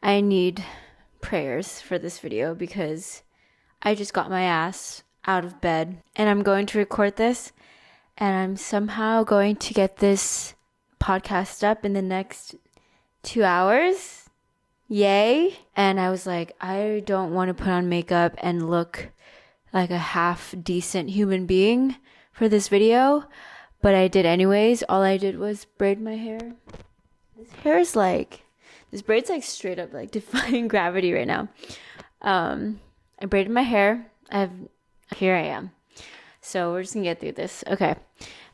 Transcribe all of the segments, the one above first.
I need prayers for this video because I just got my ass out of bed and I'm going to record this, and I'm somehow going to get this podcast up in the next 2 hours. Yay. And I was like, I don't want to put on makeup and look like a half decent human being for this video, but I did anyways. All I did was braid my hair. This braid's like straight up like defying gravity right now. I braided my hair. Here I am. So we're just gonna get through this. Okay.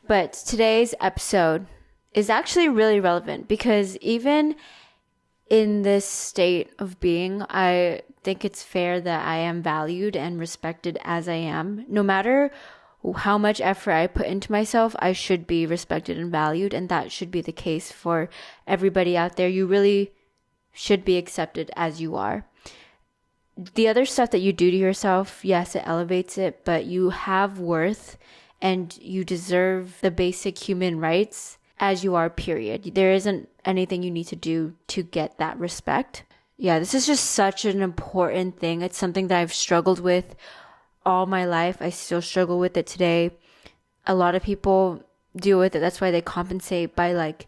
But today's episode is actually really relevant because even in this state of being, I think it's fair that I am valued and respected as I am. No matter how much effort I put into myself, I should be respected and valued, and that should be the case for everybody out there. You really should be accepted as you are. The other stuff that you do to yourself, yes, it elevates it, but you have worth and you deserve the basic human rights as you are, period. There isn't anything you need to do to get that respect. Yeah, this is just such an important thing. It's something that I've struggled with all my life. I still struggle with it today. A lot of people deal with it. That's why they compensate by like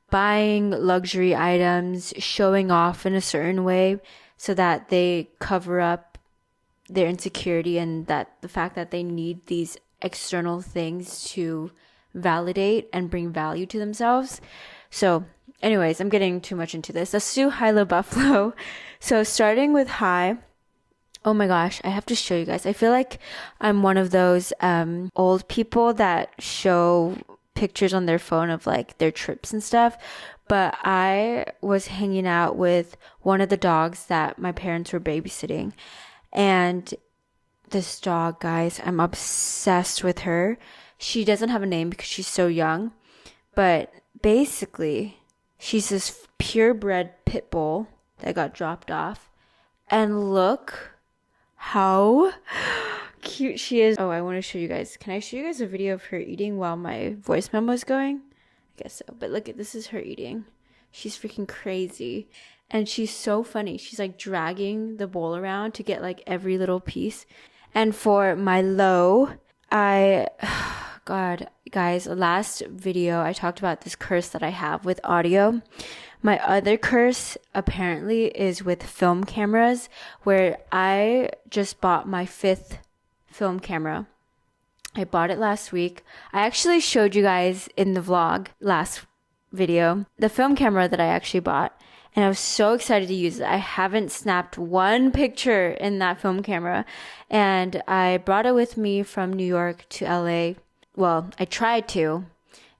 buying luxury items, showing off in a certain way so that they cover up their insecurity and that the fact that they need these external things to validate and bring value to themselves. So anyways, I'm getting too much into this. Let's do high, low, buffalo. So starting with high. Oh my gosh, I have to show you guys. I feel like I'm one of those old people that show pictures on their phone of like their trips and stuff. But I was hanging out with one of the dogs that my parents were babysitting. And this dog, guys, I'm obsessed with her. She doesn't have a name because she's so young. But basically, she's this purebred pit bull that got dropped off. And look how cute she is. Oh, I want to show you guys. Can I show you guys a video of her eating while my voice memo is going? I guess so. But look at this is her eating. She's freaking crazy. And she's so funny. She's like dragging the bowl around to get like every little piece. And for my low, God, guys, last video I talked about this curse that I have with audio. My other curse apparently is with film cameras, where I just bought my 5th film camera. I bought it last week. I actually showed you guys in the vlog last video the film camera that I actually bought, and I was so excited to use it. I haven't snapped one picture in that film camera, and I brought it with me from New York to LA. Well, I tried to,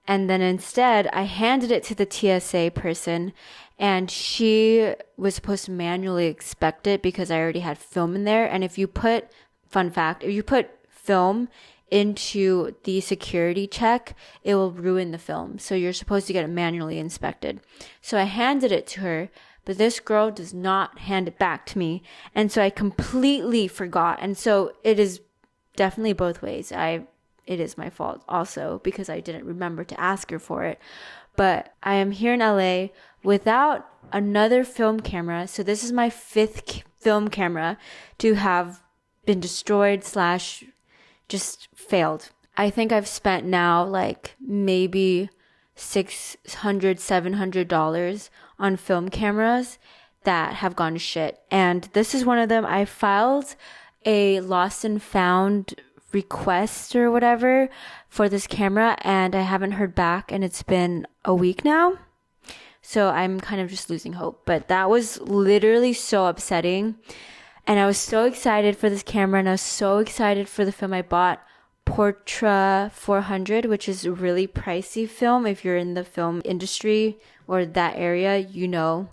and then instead I handed it to the TSA person, and she was supposed to manually inspect it because I already had film in there. And if you put, fun fact, if you put film into the security check, it will ruin the film. So you're supposed to get it manually inspected. So I handed it to her, but this girl does not hand it back to me. And so I completely forgot. And so it is definitely both ways. It is my fault also because I didn't remember to ask her for it. But I am here in LA without another film camera. So this is my 5th film camera to have been destroyed / just failed. I think I've spent now like maybe $600, $700 on film cameras that have gone to shit. And this is one of them. I filed a lost and found request or whatever for this camera, and I haven't heard back, and it's been a week now. So I'm kind of just losing hope. But that was literally so upsetting. And I was so excited for this camera, and I was so excited for the film I bought, Portra 400, which is a really pricey film. If you're in the film industry or that area, you know,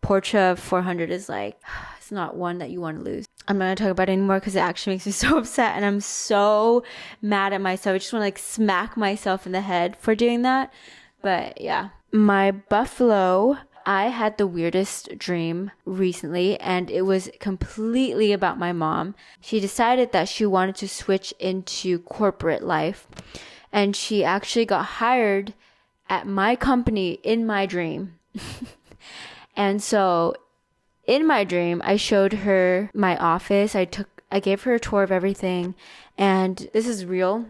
Portra 400 is like, it's not one that you want to lose. I'm not going to talk about it anymore because it actually makes me so upset, and I'm so mad at myself. I just want to like smack myself in the head for doing that. But yeah, my buffalo, I had the weirdest dream recently, and it was completely about my mom. She decided that she wanted to switch into corporate life, and she actually got hired at my company in my dream. And so in my dream, I showed her my office. I gave her a tour of everything, and this is real.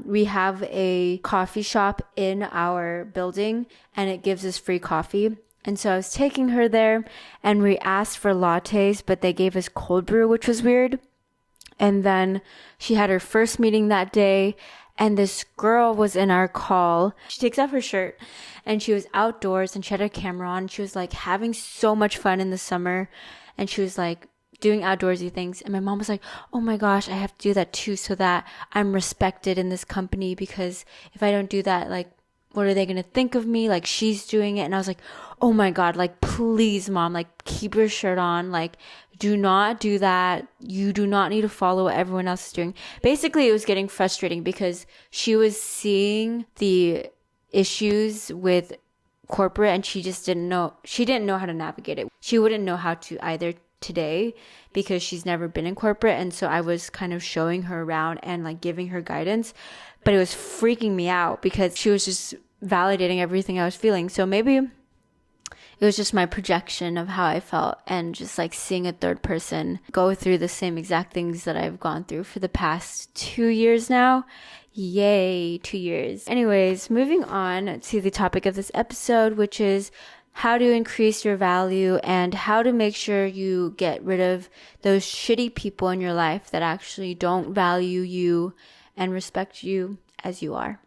We have a coffee shop in our building, and it gives us free coffee. And so I was taking her there, and we asked for lattes, but they gave us cold brew, which was weird. And then she had her first meeting that day, and this girl was in our call. She takes off her shirt, and she was outdoors, and she had her camera on. She was like having so much fun in the summer, and she was like doing outdoorsy things. And my mom was like, oh my gosh, I have to do that too, so that I'm respected in this company, because if I don't do that, like, what are they going to think of me? Like, she's doing it. And I was like, oh my God, like, please, mom, like, keep your shirt on. Like, do not do that. You do not need to follow what everyone else is doing. Basically, it was getting frustrating because she was seeing the issues with corporate, and she didn't know how to navigate it. She wouldn't know how to either today, because she's never been in corporate. And so I was kind of showing her around and like giving her guidance, but it was freaking me out because she was just validating everything I was feeling. So maybe it was just my projection of how I felt, and just like seeing a third person go through the same exact things that I've gone through for the past 2 years now. Yay, 2 years. Anyways, moving on to the topic of this episode, which is how to increase your value and how to make sure you get rid of those shitty people in your life that actually don't value you and respect you as you are.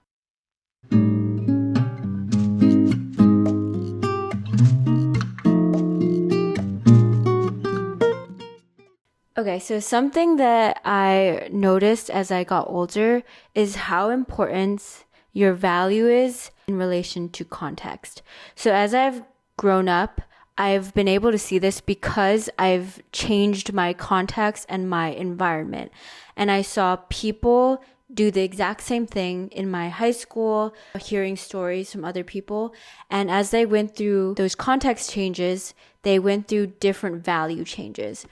Okay, so something that I noticed as I got older is how important your value is in relation to context. So as I've grown up, I've been able to see this because I've changed my context and my environment. And I saw people do the exact same thing in my high school, hearing stories from other people. And as they went through those context changes, they went through different value changes.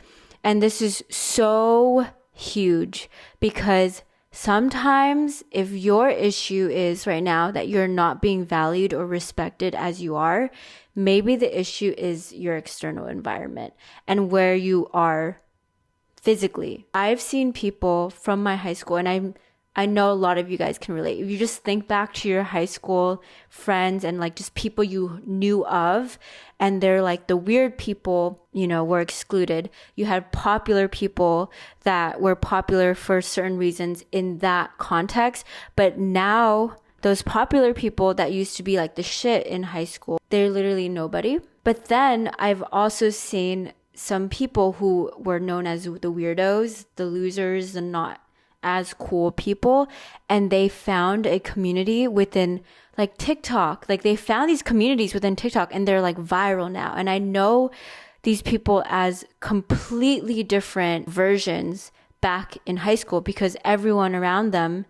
And this is so huge because sometimes if your issue is right now that you're not being valued or respected as you are, maybe the issue is your external environment and where you are physically. I've seen people from my high school, and I know a lot of you guys can relate. If you just think back to your high school friends and like just people you knew of, and they're like the weird people, were excluded. You had popular people that were popular for certain reasons in that context. But now those popular people that used to be like the shit in high school, they're literally nobody. But then I've also seen some people who were known as the weirdos, the losers, the not as cool people, and they found a community within like TikTok. Like they found these communities within TikTok, and they're like viral now. And I know these people as completely different versions back in high school because everyone around them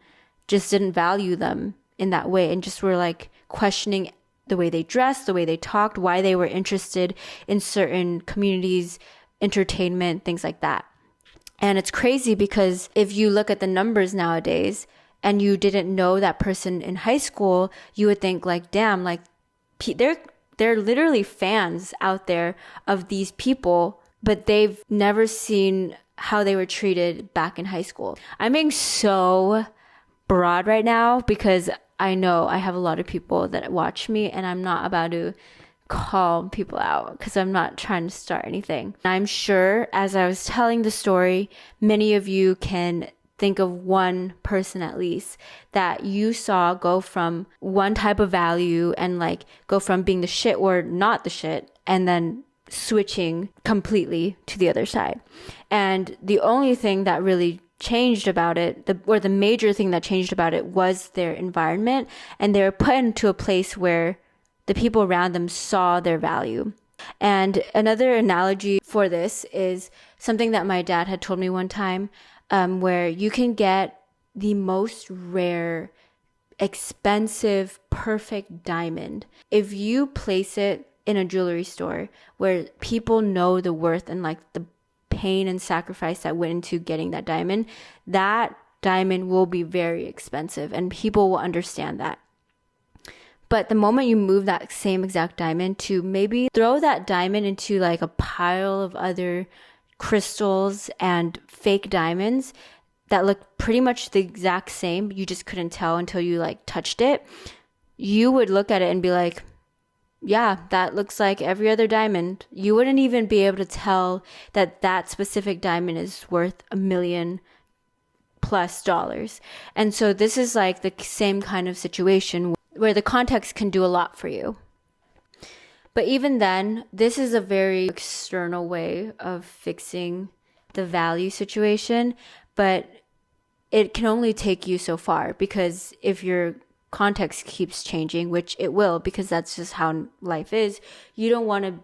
just didn't value them in that way, and just were like questioning the way they dressed, the way they talked, why they were interested in certain communities, entertainment, things like that. And it's crazy because if you look at the numbers nowadays and you didn't know that person in high school, you would think like, damn, like they're literally fans out there of these people, but they've never seen how they were treated back in high school. I'm being so broad right now because I know I have a lot of people that watch me, and I'm not about to call people out because I'm not trying to start anything. I'm sure as I was telling the story, many of you can think of one person at least that you saw go from one type of value and like go from being the shit or not the shit, and then switching completely to the other side. And the only thing that really changed about it, the major thing that changed about it, was their environment, and they were put into a place where the people around them saw their value. And another analogy for this is something that my dad had told me one time, where you can get the most rare, expensive, perfect diamond. If you place it in a jewelry store where people know the worth and like the pain and sacrifice that went into getting that diamond will be very expensive, and people will understand that. But the moment you move that same exact diamond to maybe throw that diamond into like a pile of other crystals and fake diamonds that look pretty much the exact same, you just couldn't tell until you like touched it, you would look at it and be like, yeah, that looks like every other diamond. You wouldn't even be able to tell that that specific diamond is worth $1 million+ dollars. And so this is like the same kind of situation where the context can do a lot for you. But even then, this is a very external way of fixing the value situation, but it can only take you so far, because if your context keeps changing, which it will, because that's just how life is, you don't want to,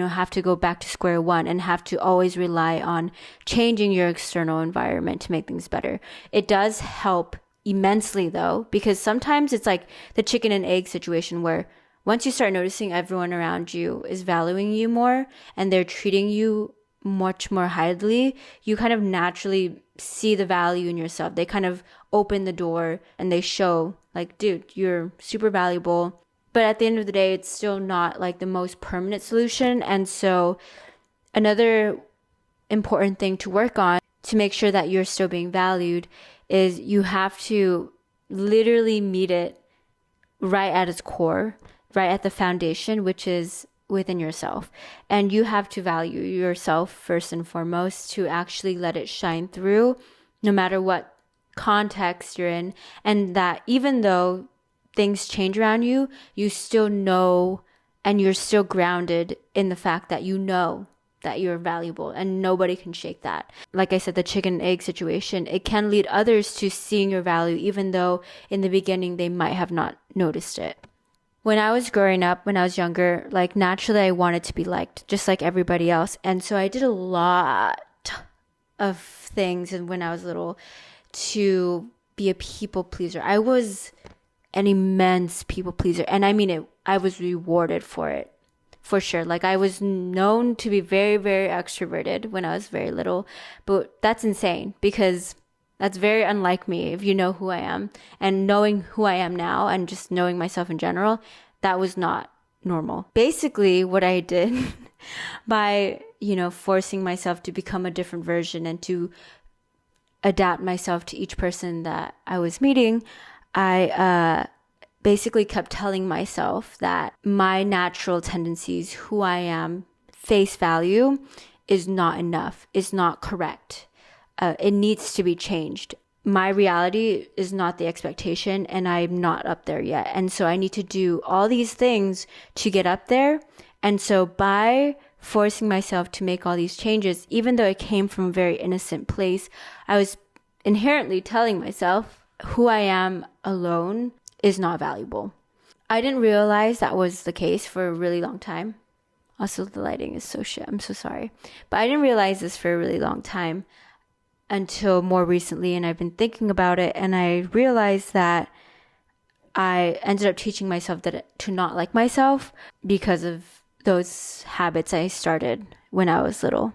have to go back to square one and have to always rely on changing your external environment to make things better. It does help immensely though, because sometimes it's like the chicken and egg situation where once you start noticing everyone around you is valuing you more and they're treating you much more highly, you kind of naturally see the value in yourself. They kind of open the door and they show like, dude, you're super valuable. But at the end of the day, it's still not like the most permanent solution. And so another important thing to work on to make sure that you're still being valued is you have to literally meet it right at its core, right at the foundation, which is within yourself. And you have to value yourself first and foremost to actually let it shine through no matter what context you're in. And that even though things change around you, you still know and you're still grounded in the fact that you know that you're valuable and nobody can shake that. Like I said, the chicken and egg situation, it can lead others to seeing your value even though in the beginning they might have not noticed it. When I was growing up, when I was younger, like naturally I wanted to be liked just like everybody else. And so I did a lot of things when I was little to be a people pleaser. I was an immense people pleaser. And I mean it, I was rewarded for it. For sure. Like I was known to be very, very extroverted when I was very little, but that's insane because that's very unlike me. If you know who I am and knowing who I am now and just knowing myself in general, that was not normal. Basically what I did by, forcing myself to become a different version and to adapt myself to each person that I was meeting, I, basically kept telling myself that my natural tendencies, who I am, face value is not enough, is not correct. It needs to be changed. My reality is not the expectation and I'm not up there yet. And so I need to do all these things to get up there. And so by forcing myself to make all these changes, even though it came from a very innocent place, I was inherently telling myself who I am alone is not valuable. I didn't realize that was the case for a really long time. Also, the lighting is so shit. I'm so sorry. But I didn't realize this for a really long time until more recently. And I've been thinking about it. And I realized that I ended up teaching myself to not like myself because of those habits I started when I was little.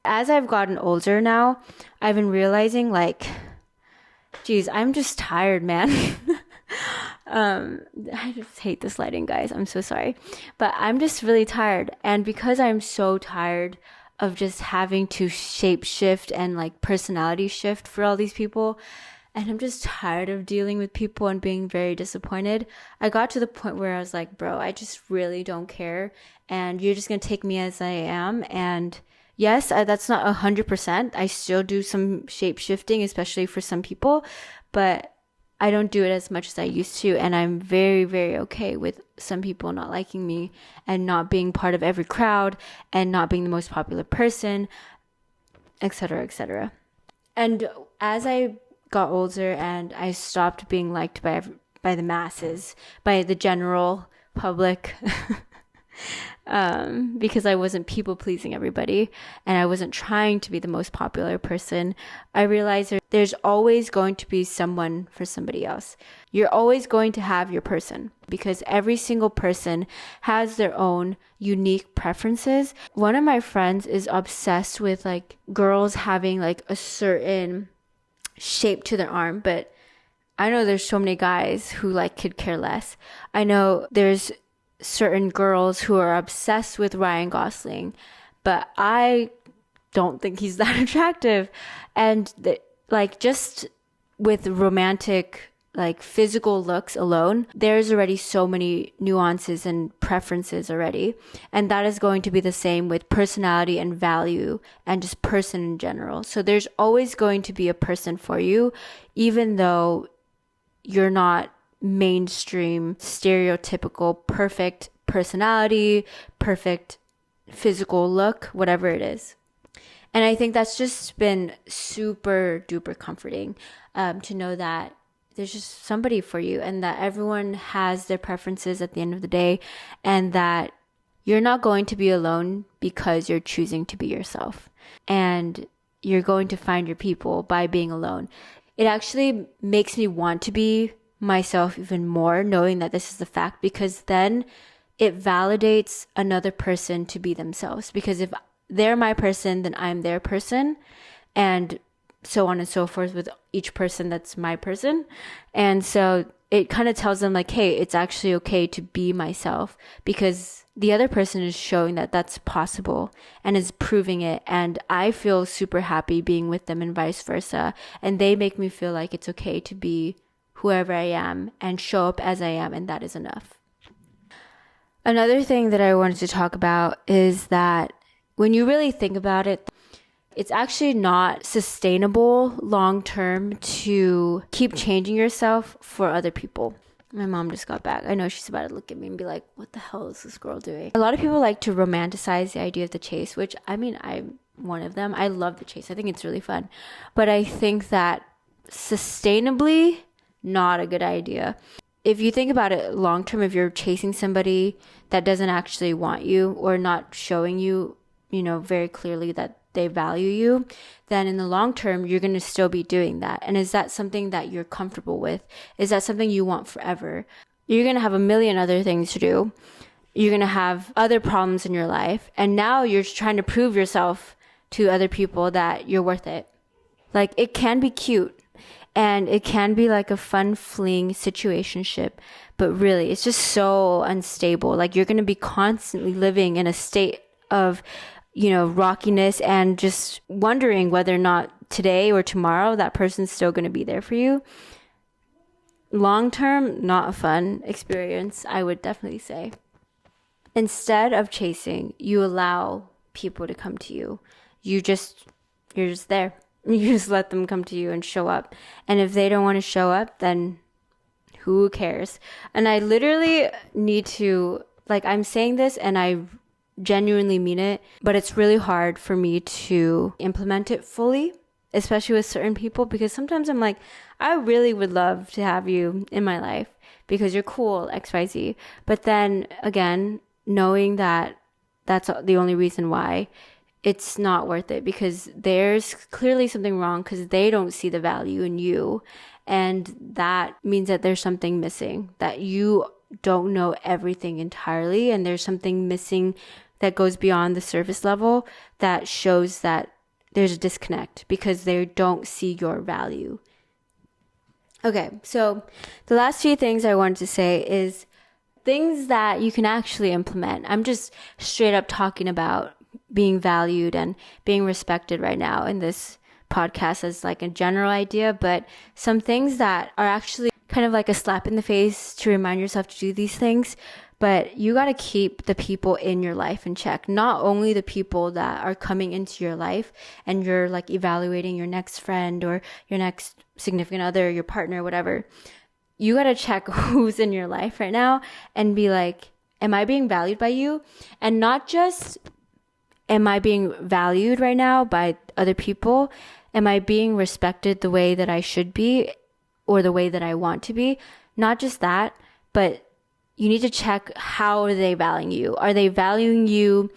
As I've gotten older now, I've been realizing geez, I'm just tired, man. I just hate this lighting, guys. I'm so sorry. But I'm just really tired. And because I'm so tired of just having to shape shift and personality shift for all these people, and I'm just tired of dealing with people and being very disappointed, I got to the point where I was like, bro, I just really don't care. And you're just going to take me as I am. And yes, that's not 100%. I still do some shape shifting, especially for some people, but I don't do it as much as I used to, and I'm very, very okay with some people not liking me and not being part of every crowd and not being the most popular person, etc., etc. And as I got older and I stopped being liked by the masses, by the general public, because I wasn't people pleasing everybody and I wasn't trying to be the most popular person, I realized there's always going to be someone for somebody else. You're always going to have your person because every single person has their own unique preferences. One of my friends is obsessed with girls having a certain shape to their arm, but I know there's so many guys who like could care less. I know there's certain girls who are obsessed with Ryan Gosling, but I don't think he's that attractive. And like just with romantic, like physical looks alone, there's already so many nuances and preferences already. And that is going to be the same with personality and value and just person in general. So there's always going to be a person for you, even though you're not mainstream, stereotypical, perfect personality, perfect physical look, whatever it is. And I think that's just been super duper comforting to know that there's just somebody for you and that everyone has their preferences at the end of the day, and that you're not going to be alone because you're choosing to be yourself. And you're going to find your people by being alone. It actually makes me want to be myself even more, knowing that this is the fact, because then it validates another person to be themselves. Because if they're my person, then I'm their person, and so on and so forth with each person that's my person. And so it kind of tells them like, hey, it's actually okay to be myself, because the other person is showing that that's possible and is proving it. And I feel super happy being with them and vice versa. And they make me feel like it's okay to be whoever I am and show up as I am. And that is enough. Another thing that I wanted to talk about is that when you really think about it, it's actually not sustainable long term to keep changing yourself for other people. My mom just got back. I know she's about to look at me and be like, what the hell is this girl doing? A lot of people like to romanticize the idea of the chase, which I mean, I'm one of them. I love the chase. I think it's really fun. But I think that sustainably, not a good idea. If you think about it long term, if you're chasing somebody that doesn't actually want you or not showing you, very clearly that they value you, then in the long term, you're going to still be doing that. And is that something that you're comfortable with? Is that something you want forever? You're going to have a million other things to do. You're going to have other problems in your life. And now you're trying to prove yourself to other people that you're worth it. Like, it can be cute and it can be like a fun fling situationship, but really it's just so unstable. Like, you're going to be constantly living in a state of rockiness and just wondering whether or not today or tomorrow that person's still going to be there for you. Long term, not a fun experience, I would definitely say. Instead of chasing, you allow people to come to you. You're just there. You just let them come to you and show up. And if they don't want to show up, then who cares? And I literally need to, I'm saying this and I genuinely mean it, but it's really hard for me to implement it fully, especially with certain people, because sometimes I'm like, I really would love to have you in my life because you're cool, XYZ. But then again, knowing that that's the only reason why, it's not worth it, because there's clearly something wrong because they don't see the value in you. And that means that there's something missing, that you don't know everything entirely. And there's something missing that goes beyond the surface level that shows that there's a disconnect because they don't see your value. Okay, so the last few things I wanted to say is things that you can actually implement. I'm just straight up talking about being valued and being respected right now in this podcast as like a general idea, but some things that are actually kind of like a slap in the face to remind yourself to do these things. But you got to keep the people in your life in check. Not only the people that are coming into your life and you're like evaluating your next friend or your next significant other, your partner, whatever. You got to check who's in your life right now and be like, am I being valued by you? And not just, am I being valued right now by other people? Am I being respected the way that I should be or the way that I want to be? Not just that, but you need to check, how are they valuing you? Are they valuing you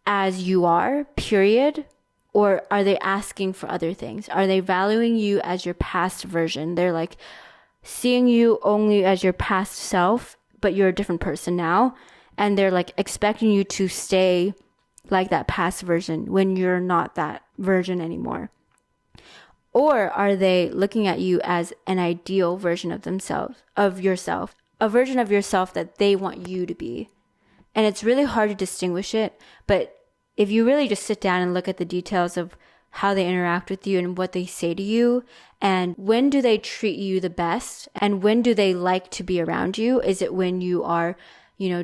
as you are, period? Or are they asking for other things? Are they valuing you as your past version? They're like seeing you only as your past self, but you're a different person now. And they're like expecting you to stay like that past version when you're not that version anymore. Or are they looking at you as an ideal version of themselves, of yourself, a version of yourself that they want you to be? And it's really hard to distinguish it. But if you really just sit down and look at the details of how they interact with you and what they say to you, and when do they treat you the best, and when do they like to be around you? Is it when you are,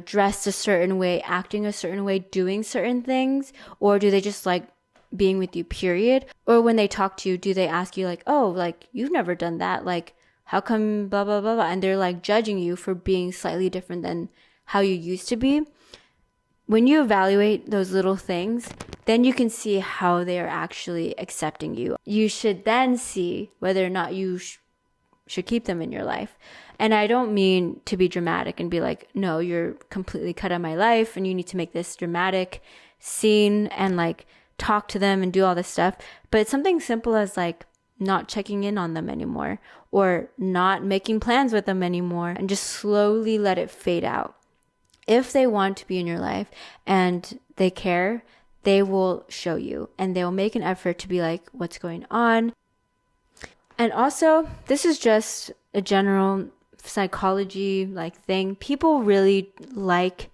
dressed a certain way, acting a certain way, doing certain things? Or do they just like being with you, period? Or when they talk to you, do they ask you like, oh, like, you've never done that, like, how come blah blah blah blah, and they're like judging you for being slightly different than how you used to be? When you evaluate those little things, then you can see how they are actually accepting you. You should then see whether or not you should keep them in your life. And I don't mean to be dramatic and be like, no, you're completely cut out of my life and you need to make this dramatic scene and like talk to them and do all this stuff. But it's something simple as like not checking in on them anymore, or not making plans with them anymore, and just slowly let it fade out. If they want to be in your life and they care, they will show you, and they will make an effort to be like, what's going on? And also, this is just a general psychology like thing. People really like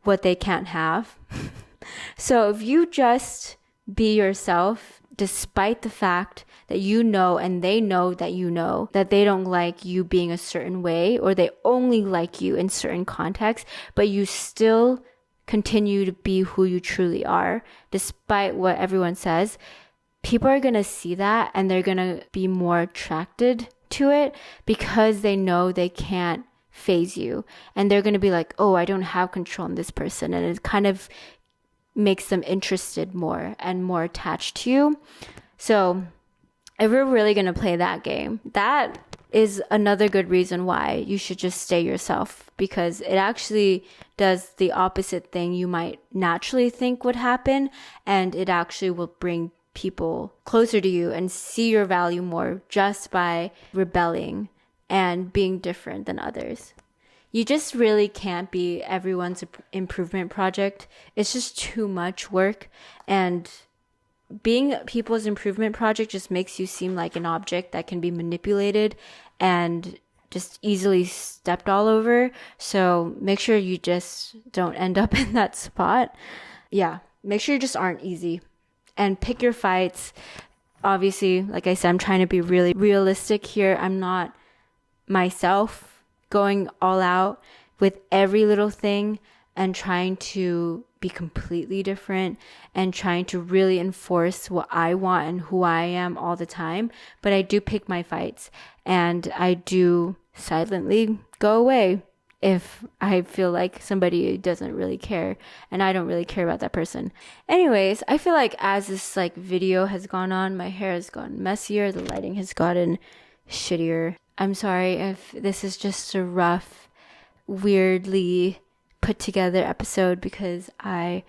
what they can't have. So if you just be yourself, despite the fact that you know and they know that they don't like you being a certain way, or they only like you in certain contexts, but you still continue to be who you truly are, despite what everyone says, people are going to see that and they're going to be more attracted to it because they know they can't phase you. And they're going to be like, oh, I don't have control on this person. And it kind of makes them interested more and more attached to you. So if we're really going to play that game, that is another good reason why you should just stay yourself, because it actually does the opposite thing you might naturally think would happen, and it actually will bring people closer to you and see your value more just by rebelling and being different than others. You just really can't be everyone's improvement project. It's just too much work, and being people's improvement project just makes you seem like an object that can be manipulated and just easily stepped all over. So make sure you just don't end up in that spot. Yeah, make sure you just aren't easy, and pick your fights. Obviously, like I said, I'm trying to be really realistic here. I'm not myself going all out with every little thing and trying to be completely different and trying to really enforce what I want and who I am all the time. But I do pick my fights, and I do silently go away if I feel like somebody doesn't really care and I don't really care about that person. Anyways, I feel like as this like video has gone on, my hair has gotten messier, the lighting has gotten shittier. I'm sorry if this is just a rough, weirdly put together episode because I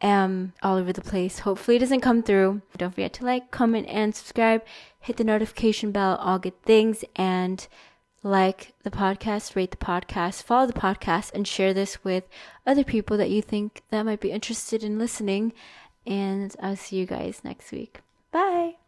am all over the place. Hopefully it doesn't come through. Don't forget to like, comment, and subscribe. Hit the notification bell, all good things, and like the podcast, rate the podcast, follow the podcast, and share this with other people that you think that might be interested in listening. And I'll see you guys next week. Bye.